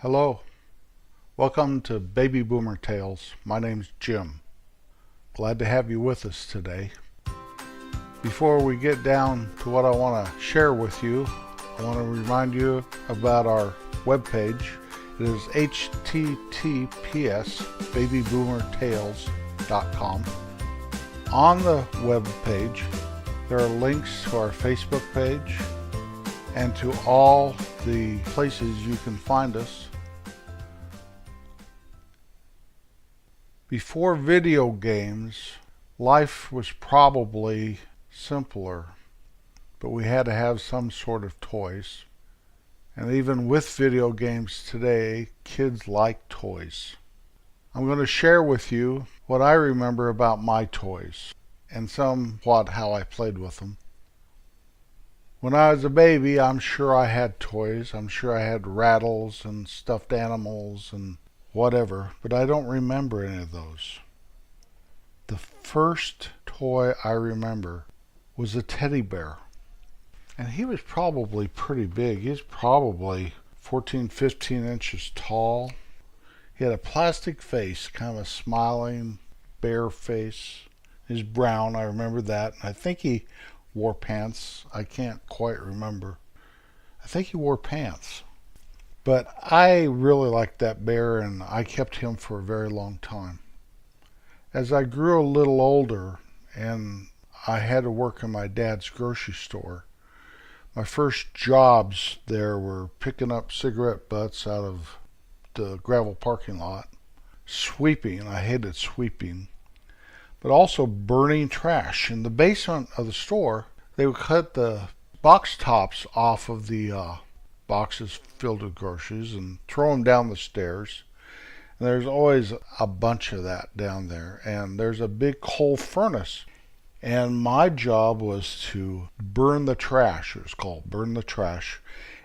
Hello, welcome to Baby Boomer Tales. My name's Jim. Glad to have you with us today. Before we get down to what I want to share with you, I want to remind you about our webpage. It is https://babyboomertales.com. On the webpage, there are links to our Facebook page and to all the places you can find us. Before video games, life was probably simpler, but we had to have some sort of toys. And even with video games today, kids like toys. I'm going to share with you what I remember about my toys and somewhat how I played with them. When I was a baby, I'm sure I had toys. I'm sure I had rattles and stuffed animals and whatever, but I don't remember any of those. The first toy I remember was a teddy bear. And he was probably pretty big. He was probably 14, 15 inches tall. He had a plastic face, kind of a smiling bear face. He's brown, I remember that. I think he wore pants. I can't quite remember. I think he wore pants. But I really liked that bear, and I kept him for a very long time. As I grew a little older and I had to work in my dad's grocery store, my first jobs there were picking up cigarette butts out of the gravel parking lot, sweeping. I hated sweeping. But also burning trash. In the basement of the store, they would cut the box tops off of the boxes filled with groceries and throw them down the stairs. And there's always a bunch of that down there. And there's a big coal furnace. And my job was to burn the trash. It was called burn the trash.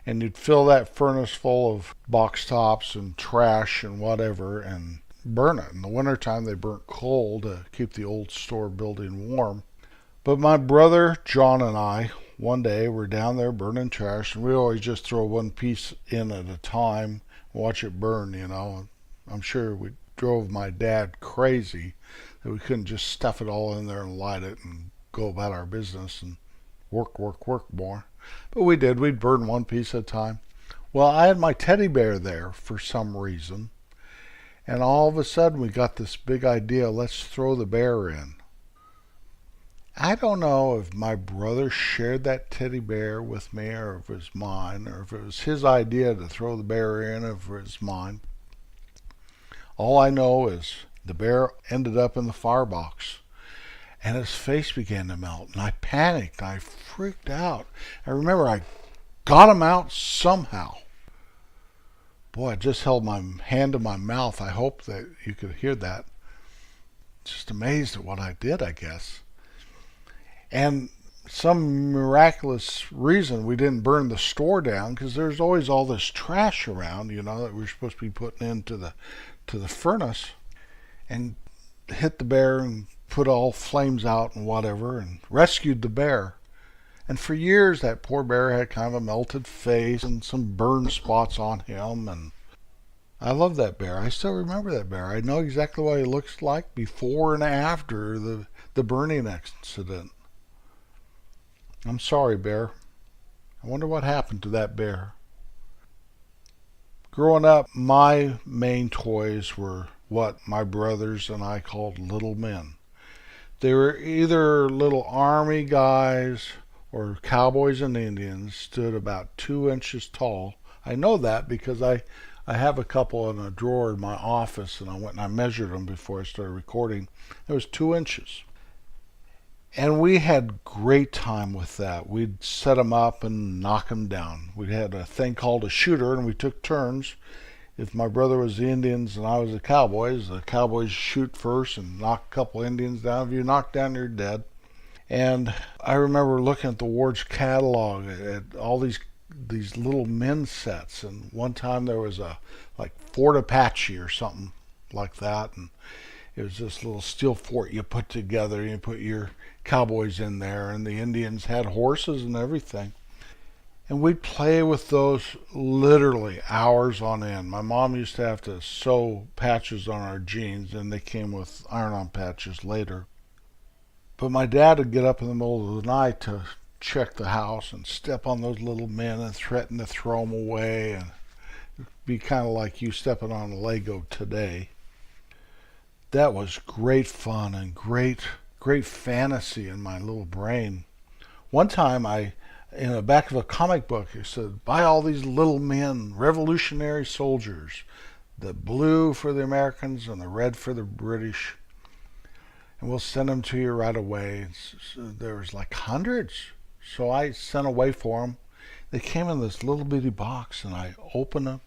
And you'd fill that furnace full of box tops and trash and whatever and burn it. In the wintertime, they burnt coal to keep the old store building warm. But my brother John and I, one day, were down there burning trash, and we always just throw one piece in at a time, watch it burn, you know. I'm sure we drove my dad crazy that we couldn't just stuff it all in there and light it and go about our business and work more. But we did. We'd burn one piece at a time. Well, I had my teddy bear there for some reason. And all of a sudden we got this big idea, let's throw the bear in. I don't know if my brother shared that teddy bear with me or if it was mine, or if it was his idea to throw the bear in or if it was mine. All I know is the bear ended up in the firebox and his face began to melt, and I panicked. I freaked out. I remember I got him out somehow. Boy, I just held my hand to my mouth. I hope that you could hear that. Just amazed at what I did, I guess. And some miraculous reason we didn't burn the store down, because there's always all this trash around, you know, that we're supposed to be putting into the furnace, and hit the bear and put all flames out and whatever and rescued the bear. And for years, that poor bear had kind of a melted face and some burn spots on him. And I love that bear. I still remember that bear. I know exactly what he looks like before and after the burning incident. I'm sorry, bear. I wonder what happened to that bear. Growing up, my main toys were what my brothers and I called little men. They were either little army guys or cowboys and Indians, stood about 2 inches tall. I know that because I have a couple in a drawer in my office, and I went and I measured them before I started recording. It was 2 inches. And we had great time with that. We'd set them up and knock them down. We had a thing called a shooter, and we took turns. If my brother was the Indians and I was the Cowboys shoot first and knock a couple Indians down. If you knock down, you're dead. And I remember looking at the Ward's catalog at all these little men sets. And one time there was a like Fort Apache or something like that, and it was this little steel fort you put together. You put your cowboys in there, and the Indians had horses and everything. And we'd play with those literally hours on end. My mom used to have to sew patches on our jeans, and they came with iron-on patches later. But my dad would get up in the middle of the night to check the house and step on those little men and threaten to throw them away, and be kind of like you stepping on a Lego today. That was great fun and great fantasy in my little brain. One time in the back of a comic book, it said, buy all these little men, revolutionary soldiers, the blue for the Americans and the red for the British, and we'll send them to you right away. So there was like hundreds. So I sent away for them. They came in this little bitty box, and I opened them,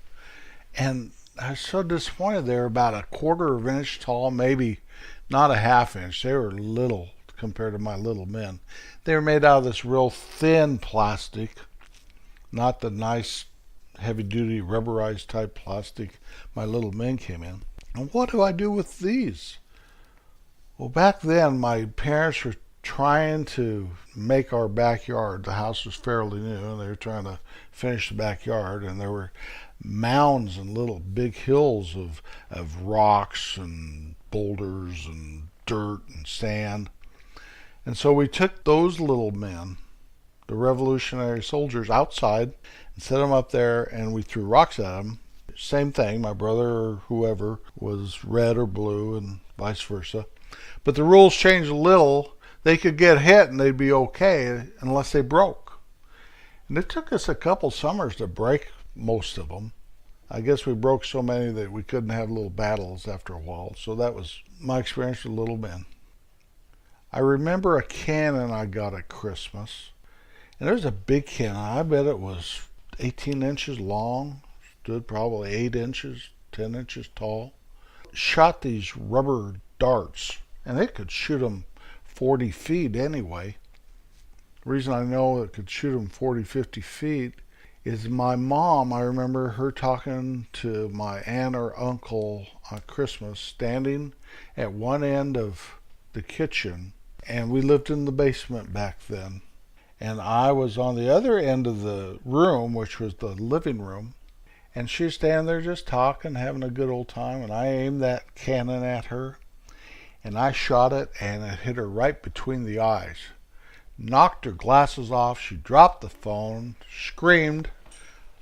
and I was so disappointed. They were about a quarter of an inch tall, maybe not a half inch. They were little compared to my little men. They were made out of this real thin plastic, not the nice heavy-duty rubberized type plastic my little men came in. And what do I do with these? Well, back then my parents were trying to make our backyard. The house was fairly new, and they were trying to finish the backyard, and there were mounds and little big hills of rocks and boulders and dirt and sand. And so we took those little men, the Revolutionary soldiers, outside and set them up there, and we threw rocks at them. Same thing, my brother or whoever was red or blue and vice versa. But the rules changed a little. They could get hit and they'd be okay unless they broke. And it took us a couple summers to break most of them. I guess we broke so many that we couldn't have little battles after a while. So that was my experience with little men. I remember a cannon I got at Christmas. And there was a big cannon. I bet it was 18 inches long, stood probably 8 inches, 10 inches tall. Shot these rubber darts, and it could shoot them 40 feet anyway. The reason I know it could shoot them 40, 50 feet is my mom, I remember her talking to my aunt or uncle on Christmas, standing at one end of the kitchen, and we lived in the basement back then. And I was on the other end of the room, which was the living room, and she was standing there just talking, having a good old time, and I aimed that cannon at her, and I shot it, and it hit her right between the eyes. Knocked her glasses off. She dropped the phone, screamed,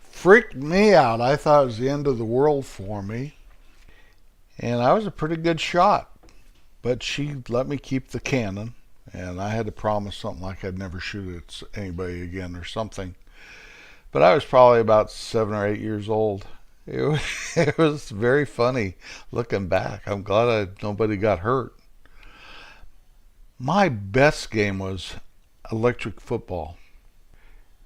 freaked me out. I thought it was the end of the world for me. And I was a pretty good shot. But she let me keep the cannon, and I had to promise something like I'd never shoot at anybody again or something. But I was probably about 7 or 8 years old. It was very funny looking back. I'm glad nobody got hurt. My best game was electric football.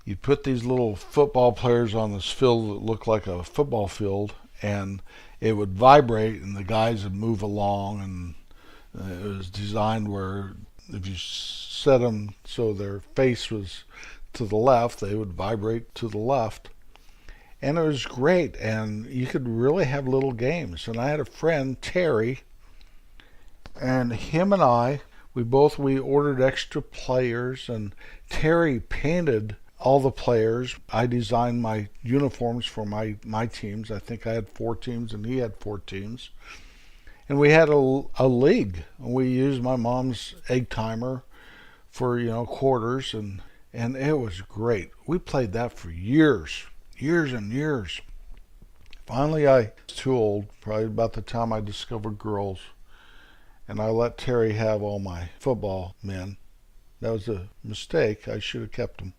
You'd put these little football players on this field that looked like a football field, and it would vibrate, and the guys would move along, and it was designed where if you set them so their face was to the left, they would vibrate to the left. And it was great, and you could really have little games. And I had a friend, Terry, and him and we ordered extra players, and Terry painted all the players. I designed my uniforms for my teams. I think I had 4 teams, and he had 4 teams. And we had a league. We used my mom's egg timer for, quarters, and it was great. We played that for years and years. Finally, I was too old, probably about the time I discovered girls, and I let Terry have all my football men. That was a mistake. I should have kept them.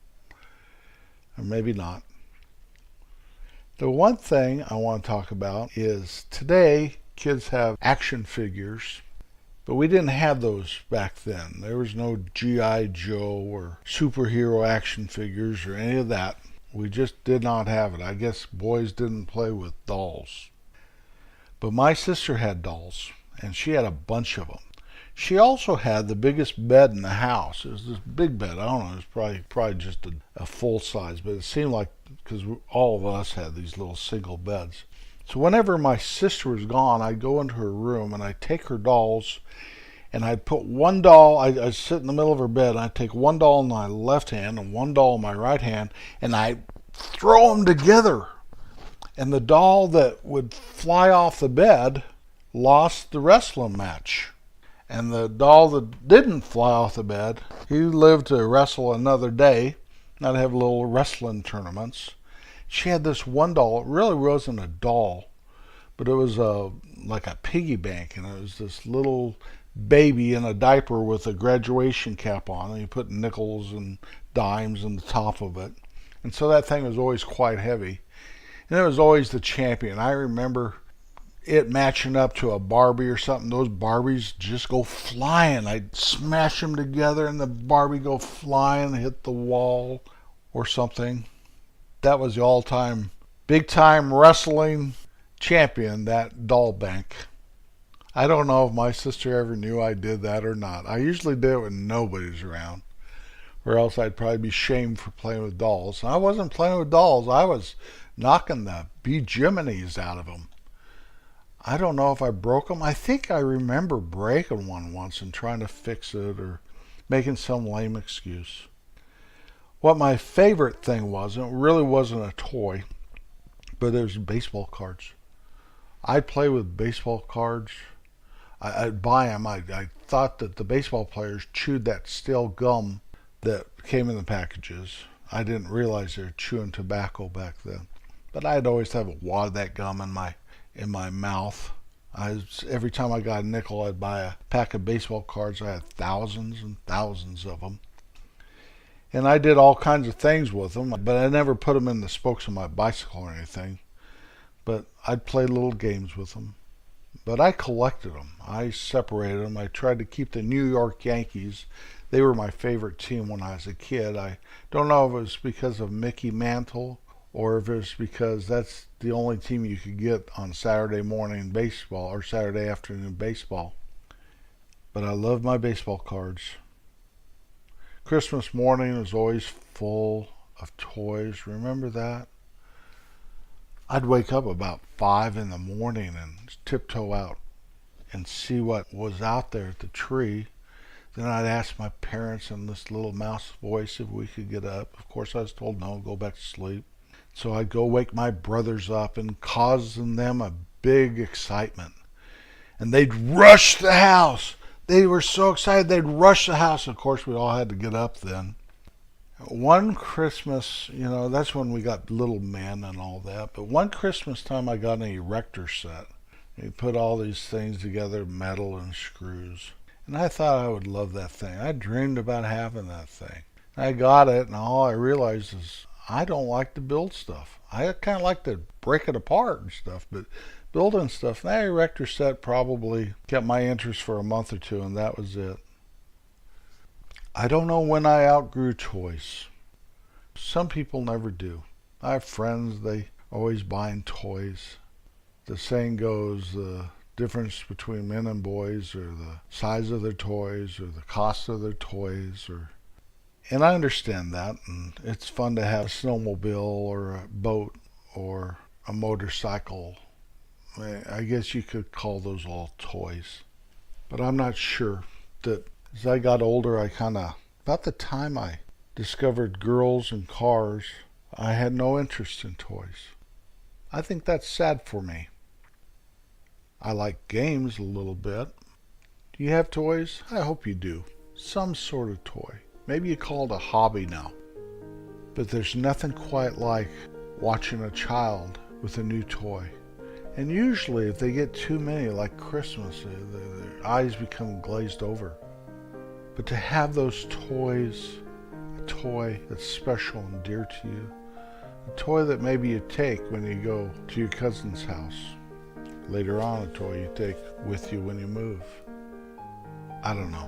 Or maybe not. The one thing I want to talk about is today kids have action figures, but we didn't have those back then. There was no G.I. Joe or superhero action figures or any of that. We just did not have it. I guess boys didn't play with dolls. But my sister had dolls, and she had a bunch of them. She also had the biggest bed in the house. It was this big bed. I don't know, it was probably just a full size, but it seemed like, because all of us had these little single beds. So whenever my sister was gone, I'd go into her room and I'd take her dolls And I'd put one doll, I'd sit in the middle of her bed, and I'd take one doll in my left hand and one doll in my right hand, and I'd throw them together. And the doll that would fly off the bed lost the wrestling match. And the doll that didn't fly off the bed, he lived to wrestle another day. And I'd have little wrestling tournaments. She had this one doll. It really wasn't a doll, but it was like a piggy bank, and it was this little baby in a diaper with a graduation cap on, and you put nickels and dimes in the top of it. And so that thing was always quite heavy. And it was always the champion. I remember it matching up to a Barbie or something. Those Barbies just go flying. I'd smash them together and the Barbie go flying, hit the wall or something. That was the all-time big-time wrestling champion, that doll bank. I don't know if my sister ever knew I did that or not. I usually did it when nobody's around, or else I'd probably be shamed for playing with dolls. And I wasn't playing with dolls. I was knocking the bejeemities out of them. I don't know if I broke them. I think I remember breaking one once and trying to fix it or making some lame excuse. What my favorite thing was, and it really wasn't a toy, but it was baseball cards. I'd play with baseball cards. I'd buy them. I thought that the baseball players chewed that stale gum that came in the packages. I didn't realize they were chewing tobacco back then. But I'd always have a wad of that gum in my mouth. Every time I got a nickel, I'd buy a pack of baseball cards. I had thousands and thousands of them. And I did all kinds of things with them, but I never put them in the spokes of my bicycle or anything. But I'd play little games with them. But I collected them. I separated them. I tried to keep the New York Yankees. They were my favorite team when I was a kid. I don't know if it was because of Mickey Mantle or if it was because that's the only team you could get on Saturday morning baseball or Saturday afternoon baseball. But I love my baseball cards. Christmas morning was always full of toys. Remember that? I'd wake up about 5 in the morning and tiptoe out and see what was out there at the tree. Then I'd ask my parents in this little mouse voice if we could get up. Of course, I was told no, go back to sleep. So I'd go wake my brothers up and cause them a big excitement. And they'd rush the house. They were so excited they'd rush the house. Of course, we all had to get up then. One Christmas, that's when we got little men and all that. But one Christmas time I got an erector set. You put all these things together, metal and screws. And I thought I would love that thing. I dreamed about having that thing. I got it, and all I realized is I don't like to build stuff. I kind of like to break it apart and stuff, but building stuff, that erector set probably kept my interest for a month or two, and that was it. I don't know when I outgrew toys. Some people never do. I have friends, they always buying toys. The saying goes, the difference between men and boys or the size of their toys or the cost of their toys. And I understand that, and it's fun to have a snowmobile or a boat or a motorcycle. I guess you could call those all toys. But I'm not sure that as I got older, about the time I discovered girls and cars, I had no interest in toys. I think that's sad for me. I like games a little bit. Do you have toys? I hope you do. Some sort of toy. Maybe you call it a hobby now. But there's nothing quite like watching a child with a new toy. And usually if they get too many, like Christmas, their eyes become glazed over. But to have those toys, a toy that's special and dear to you, a toy that maybe you take when you go to your cousin's house, later on a toy you take with you when you move. I don't know.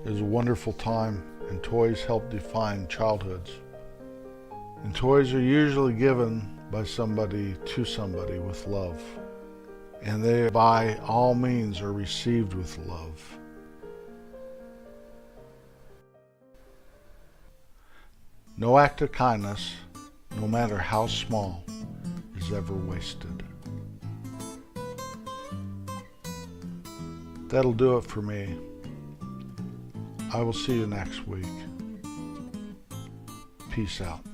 It was a wonderful time, and toys help define childhoods. And toys are usually given by somebody to somebody with love. And they, by all means, are received with love. No act of kindness, no matter how small, is ever wasted. That'll do it for me. I will see you next week. Peace out.